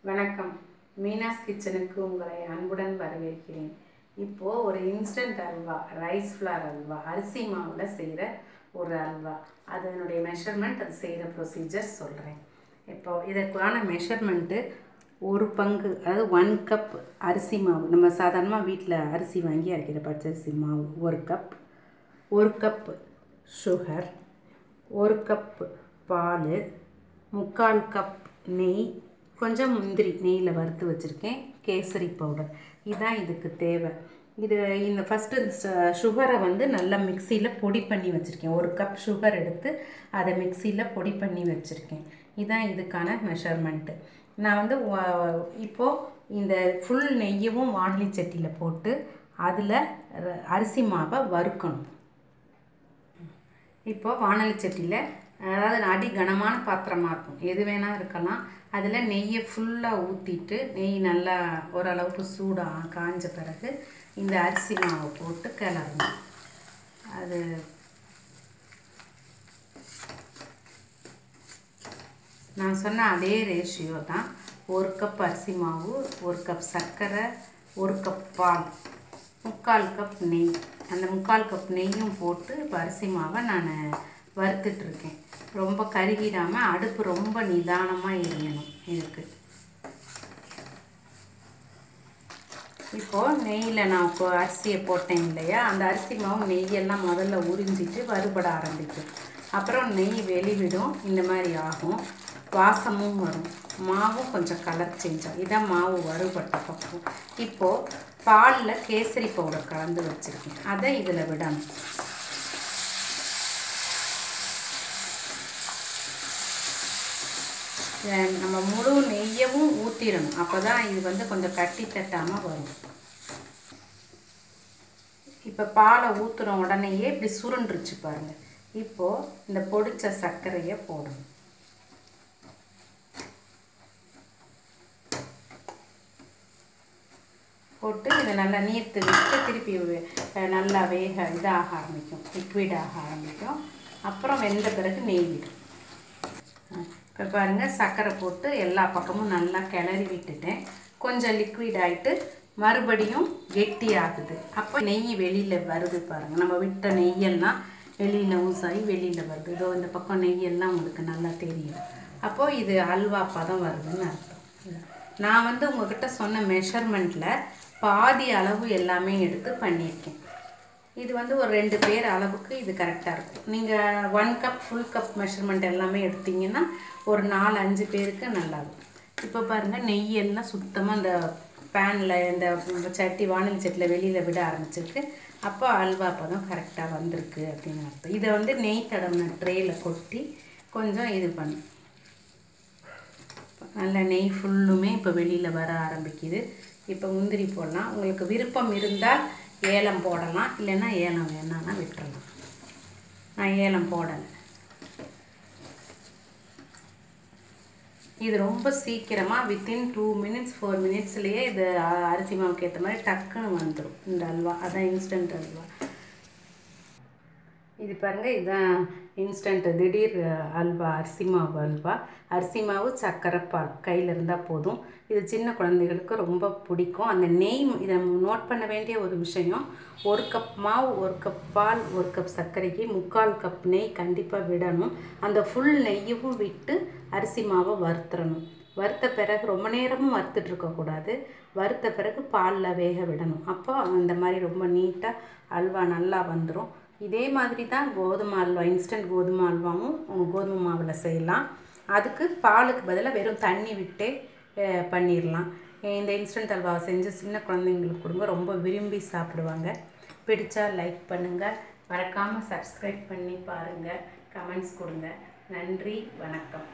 வணக்கம். மீனாஸ் கிச்சனுக்கு உங்களை அன்புடன் வரவேற்கிறேன். இப்போது ஒரு instant halwa, rice flower halwa, அரிசி மாவில் செய்கிற ஒரு அல்வா, அதனுடைய மெஷர்மெண்ட், அது செய்கிற ப்ரொசீஜர் சொல்கிறேன். இப்போது இதற்கான மெஷர்மெண்ட்டு ஒரு பங்கு, அதாவது 1 கப் அரிசி மாவு. நம்ம சாதாரணமாக வீட்டில் அரிசி வாங்கி அரைக்கிற பச்சரிசி மாவு 1 கப், 1 கப் சுகர், 1 கப் பால், 3/4 கப் நெய், கொஞ்சம் முந்திரி நெய்யில் வறுத்து வச்சுருக்கேன், கேசரி பவுடர். இதுதான் இதுக்கு தேவை. இந்த ஃபஸ்ட்டு சுகரை நல்லா மிக்சியில் பொடி பண்ணி வச்சுருக்கேன். 1 கப் சுகர் எடுத்து அதை மிக்சியில் பொடி பண்ணி வச்சுருக்கேன். இதுதான் இதுக்கான மெஷர்மெண்ட்டு. நான் இப்போது இந்த ஃபுல் நெய்யவும் வானொலி சட்டியில் போட்டு அதில் அரிசி மாவை வறுக்கணும். இப்போது வானொலி சட்டியில், அதாவது அடி கனமான பாத்திரமாக இருக்கும், எது வேணால் இருக்கலாம், அதில் நெய்யை ஃபுல்லாக ஊற்றிட்டு, நெய் நல்லா ஓரளவுக்கு சூடாக காஞ்ச பிறகு இந்த அரிசி மாவை போட்டு கிளறணும். அது நான் சொன்ன அதே ரேஷியோ தான். 1 கப் அரிசி மாவு, 1 கப் சர்க்கரை, 1 கப் பால், 3/4 கப் நெய். அந்த 3/4 கப் நெய்யும் போட்டு இப்போ அரிசி மாவை நான் வறுத்துட்ருக்கேன். ரொம்ப கருகிடாமல் அடுப்பு ரொம்ப நிதானமாக எரியணும் இதுக்கு. இப்போது நெய்யில் நான் அரிசியை போட்டேன் இல்லையா, அந்த அரிசி மாவு நெய்யெல்லாம் முதல்ல உறிஞ்சிட்டு வறுபட ஆரம்பிக்கும். அப்புறம் நெய் வெளிவிடும், இந்த மாதிரி ஆகும், வாசமும் வரும், மாவும் கொஞ்சம் கலர் சேஞ்ச் ஆகும். இதான் மாவு வறுபட்ட பக்கம். இப்போது பாலில் கேசரி பவுடர் கலந்து வச்சுருக்கேன், அதை இதில் விடணும். நம்ம முழு நெய்யவும் ஊற்றிடணும், அப்போ தான் இது கொஞ்சம் கட்டி தட்டாமல் வரும். இப்போ பாலை ஊற்றுன உடனேயே இப்படி சுருண்டுருச்சு பாருங்கள். இப்போது இந்த பொடிச்ச சர்க்கரையை போடணும். போட்டு இதை நல்லா நீர்த்து விட்டு திருப்பி நல்லா இதாக ஆரம்பிக்கும், லிக்விடாக ஆரம்பிக்கும். அப்புறம் வெந்த பிறகு நெய் விடும். இப்போ பாருங்கள், சர்க்கரை போட்டு எல்லா பக்கமும் நல்லா கிளறி விட்டுட்டேன். கொஞ்சம் லிக்விட் ஆகிட்டு மறுபடியும் கெட்டி ஆகுது. அப்போ நெய் வெளியில் வருது பாருங்கள். நம்ம விட்ட நெய்யெல்லாம் வெளியில் ஊசாகி வெளியில் வருது. இதோ இந்த பக்கம் நெய்யெல்லாம் உங்களுக்கு நல்லா தெரியும். அப்போது இது அல்வா பதம் வருதுன்னு அர்த்தம். நான் உங்கள்கிட்ட சொன்ன மெஷர்மெண்ட்டில் பாதி அளவு எல்லாமே எடுத்து பண்ணியிருக்கேன். இது ஒரு 2 பேர் அளவுக்கு இது கரெக்டாக இருக்கும். நீங்கள் 1 கப் ஃபுல் கப் மெஷர்மெண்ட் எல்லாமே எடுத்திங்கன்னா ஒரு 4-5 பேருக்கு நல்லாயிருக்கும். இப்போ பாருங்கள், நெய்யெல்லாம் சுத்தமாக இந்த பேனில், இந்த சட்டி வானொலி சட்டியில் வெளியில் விட ஆரம்பிச்சிருக்கு. அப்போ அல்வா பதம் கரெக்டாக வந்திருக்கு அப்படின்னு அர்த்தம். இதை நெய் தடவின ட்ரேயில் கொட்டி கொஞ்சம் இது பண்ணு. நல்ல நெய் ஃபுல்லுமே இப்போ வெளியில் வர ஆரம்பிக்குது. இப்போ முந்திரி போடலாம். உங்களுக்கு விருப்பம் இருந்தால் ஏலம் போடலாம், இல்லைன்னா ஏலம் வேணான்னா விட்டுறலாம். நான் ஏலம் போடலை. இது ரொம்ப சீக்கிரமாக வித்தின் 2 மினிட்ஸ் 4 மினிட்ஸ்லேயே இது அரிசி மாவுக்கு ஏற்ற மாதிரி டக்குன்னு வந்துடும் இந்த அல்வா. அதான் இன்ஸ்டன்ட் அல்வா. இது பாருங்கள், இதுதான் இன்ஸ்டன்ட் திடீர் அல்வா, அரிசி மாவு அல்வா. அரிசி மாவு, சர்க்கரை, பால் கையில் இருந்தால் போதும். இது சின்ன குழந்தைகளுக்கு ரொம்ப பிடிக்கும். அந்த நெய், இதை நோட் பண்ண வேண்டிய ஒரு விஷயம், 1 கப் மாவு, 1 கப் பால், 1 கப் சர்க்கரைக்கு 3/4 கப் நெய் கண்டிப்பாக விடணும். அந்த ஃபுல் நெய்யவும் விட்டு அரிசி மாவை வறுத்துடணும். வறுத்த பிறகு ரொம்ப நேரமும் வறுத்துட்ருக்கக்கூடாது. வறுத்த பிறகு பாலில் வேக விடணும். அப்போ அந்த மாதிரி ரொம்ப நீட்டாக அல்வா நல்லா வந்துடும். இதே மாதிரி தான் கோதுமை அல்வா, இன்ஸ்டன்ட் கோதுமை அல்வாவும் கோதுமை மாவில் செய்யலாம். அதுக்கு பாலுக்கு பதிலாக வெறும் தண்ணி விட்டே பண்ணிடலாம். இந்த இன்ஸ்டன்ட் அல்வாவை செஞ்சு சின்ன குழந்தைங்களுக்கு கொடுங்க, ரொம்ப விரும்பி சாப்பிடுவாங்க. பிடிச்சா லைக் பண்ணுங்கள், மறக்காமல் சப்ஸ்கிரைப் பண்ணி பாருங்கள், கமெண்ட்ஸ் கொடுங்க. நன்றி, வணக்கம்.